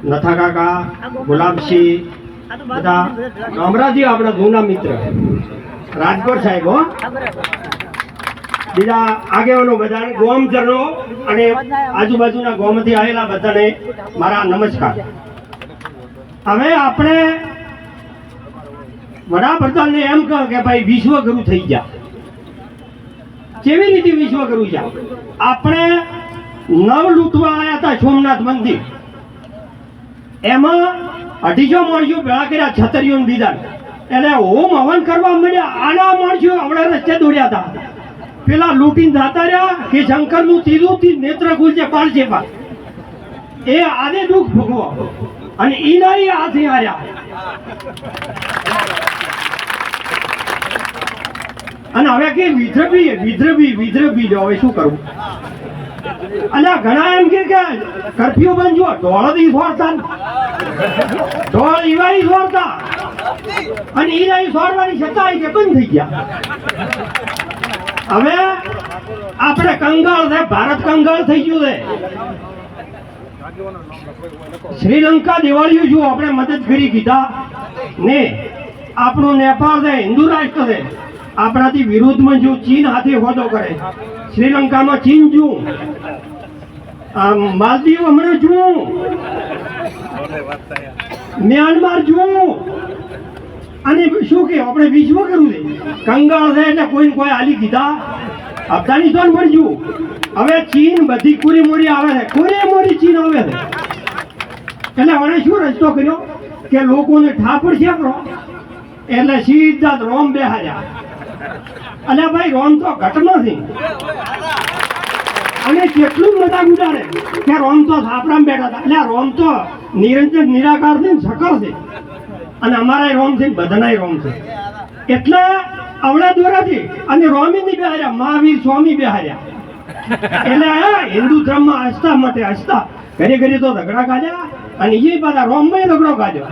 નથા કાકા, ગુલાબસિંહ, બધા ગામડાથી આપણા જૂના મિત્ર રાજકોટ સાહેબ, હો બીજા આગેવાનો બધા ગોમચરણો અને આજુબાજુના ગોમથી આવેલા બધાને મારા નમસ્કાર. હવે આપણે વડાપ્રધાનને એમ કહો કે ભાઈ વિશ્વગુરુ થઈ ગયા. કેવી રીતે વિશ્વગુરુ છે? આપણે નવ લૂંટવા આવ્યા હતા સોમનાથ મંદિર, એમાં 250 માણસો ભેળા કર્યા, છતરીઓ બીજા, એટલે હોમ હવન કરવા મળ્યા. આના માણસો આપણે રસ્તે દોડ્યા હતા. પેલા લૂંટીને જતા રહ્યા કે શંકરનું ત્રીજું નેત્ર ખુલશે પાડશે પાર, એ આને દુઃખ ભોગવો અને ઈના હાથે આવ્યા. અને હવે કે વિદ્રવી જો હવે શું કરવું? અને ઘણા એમ કે કરફ્યુ બંધ જો ઢોળ દી સોરતા, ઢોળ ઈવાઈ સોરતા અને ઈરાઈ સોરવાની છતાં કે બંધ થઈ ગયા. હવે આપણે કંગાળ છે, ભારત કંગાળ થઈ ગયું છે. શ્રીલંકા દિવાળીઓ જો આપણે મદદ કરી કીધા ને, આપણું નેપાળ છે, હિન્દુ રાષ્ટ્ર છે, આપણાથી વિરુદ્ધમાં જો ચીન હાથે હોદો કરે, શ્રીલંકામાં ચીન જું, માલદીવ હમણાં જું, મ્યાનમાર જું, અને શું કે આપણે વિશ્વ કરવું છે. કંગાળ છે એટલે કોઈ કોઈ હાલી કીધા, અફઘાનિસ્તાન પણ જું. હવે ચીન બધી કુરી મોરી આવે છે, કુરી મોરી ચીન આવે છે. એટલે હવે શું રસ્તો કર્યો કે લોકોને ઠાપડ છે આપણો, એટલે સીધા રોમ બેહાર્યા. અને ભાઈ રોમ તો ઘટ નથી, અને કેટલું મજાક ઉડાડે કે રોમ તો સાપડામાં બેઠા હતા. એટલે રોમ તો નિરંજન નિરાકાર છે, સકળ છે, અને અમારા રોમ છે, બધાના રોમ છે. એટલે આવડા દોરાથી અને રોમી ની બેહાર્યા, મહાવીર સ્વામી બેહાર્યા. એટલે હિન્દુ ધર્મમાં આસ્થા માટે આસ્થા ઘરે ઘરે તો ઝઘડા કાઢ્યા, અને એ બધા રોમમાં ઝઘડો કાઢ્યો.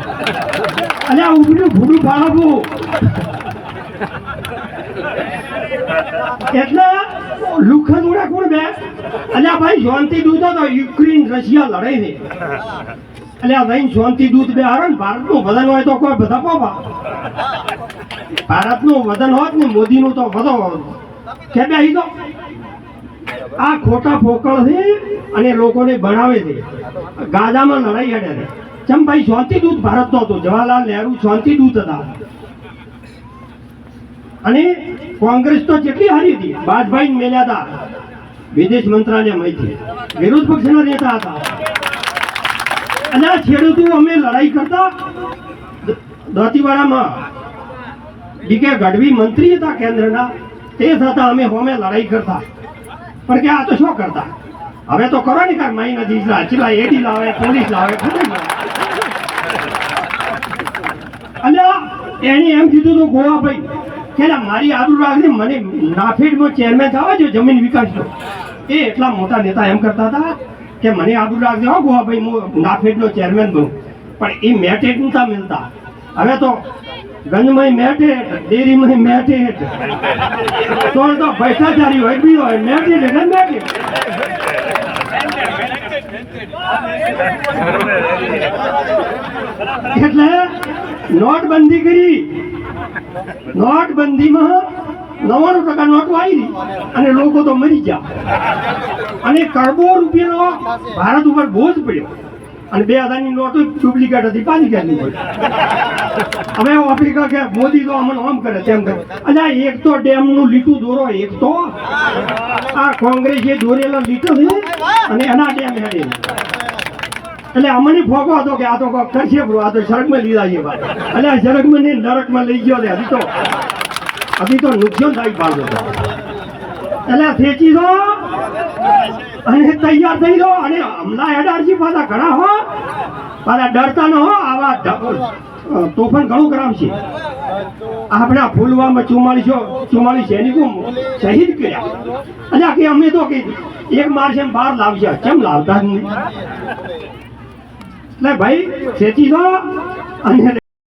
અને આ ઉભડું ભૂડું ફાળવવું. એટલે લુખા દોડા કોણ બે? એટલે ભાઈ શાંતિ દૂત તો યુક્રેન રશિયા લડાઈ છે. એટલે આ ભાઈ શાંતિ દૂત બે હારો ને, ભારતનું વજન હોય તો કોઈ બધા પોપા, ભારતનું વજન હોત ને મોદીનું તો બધો કે બે તો આ ખોટા ફોકળ છે અને લોકોને બનાવે છે. ગાજામાં લડાઈ હેડે છે. ચમ ભાઈ શાંતિ દૂત ભારતનો હતો, જવાહરલાલ નહેરુ શાંતિ દૂત હતા. અને કોંગ્રેસ તો કેટલી હારી હતી, બાજભાઈ મેલ્યા હતા વિદેશ મંત્રાલયમાંથી, વિરોધ પક્ષના નેતા હતા. અને આ ખેડૂતો અમે લડાઈ કરતા દાંતીવાડામાં, ડીકે ગઢવી મંત્રી હતા કેન્દ્રના, તે છતાં અમે હોમે લડાઈ કરતા. પણ કે આ તો શું કરતા? હવે તો કરો ને કાંઈ માઈ નથી, ચીલા એડી લાવે, પોલીસ લાવે. અને એની એમ કીધું હતું ગોવાભાઈ કે મારી આબરૂ રાખજે, મને નાફેડમાં ચેરમેન થવા જો જમીન વિકાસનો. એ એટલા મોટા નેતા એમ કરતા હતા કે મને આબરૂ રાખજે હો ગોવાભાઈ, હું નાફેડનો ચેરમેન બનું. પણ એ મેટેડ નતા મિલતા. હવે તો ગંજમાં મેટેડ, ડેરીમાં મેટેડ, તો ભ્રષ્ટાચારી હોય બી હોય મેટેડ એટલે મેટેડ. એટલે નોટબંધી કરી. નોટબંધીમાં 99% નોટો આવી અને લોકો તો મરી ગયા, અને કરોડો રૂપિયાનો ભારત ઉપર બોજ પડ્યો. અને 2000ની નોટો ડુપ્લિકેટ હતી, પાછી ક્યાંની પડી. હવે આફ્રિકા કે મોદી તો અમને આમ કરે તેમ કરે. અલ્યા એક તો ડેમનું લીટું દોરો, એક તો આ કોંગ્રેસે દોરેલો લીટો છે અને એના ડેમ હેડે. એટલે અમને ફોકો હતો કે આ તો કરશે બ્રો, આ તો સડકમાં લીધા છે. એટલે આ સડકમાં નહીં નરકમાં લઈ ગયો. હજી તો નુકસાન થાય પાડો. એટલે ખેંચી દો અને તૈયાર થઈ દો. અને હમણાં એડારજી પાછા ઘણા હો, પાછા ડરતા ન હો. આવા તોફાન ઘણું કરાવશે. આપણા ફૂલવામાં 44 સૈનિકો શહીદ કર્યા. અને કે અમે તો કે એક મારશે 12 લાવશે, કેમ લાવતા જ નહીં? એટલે ભાઈ ખેંચી દો અને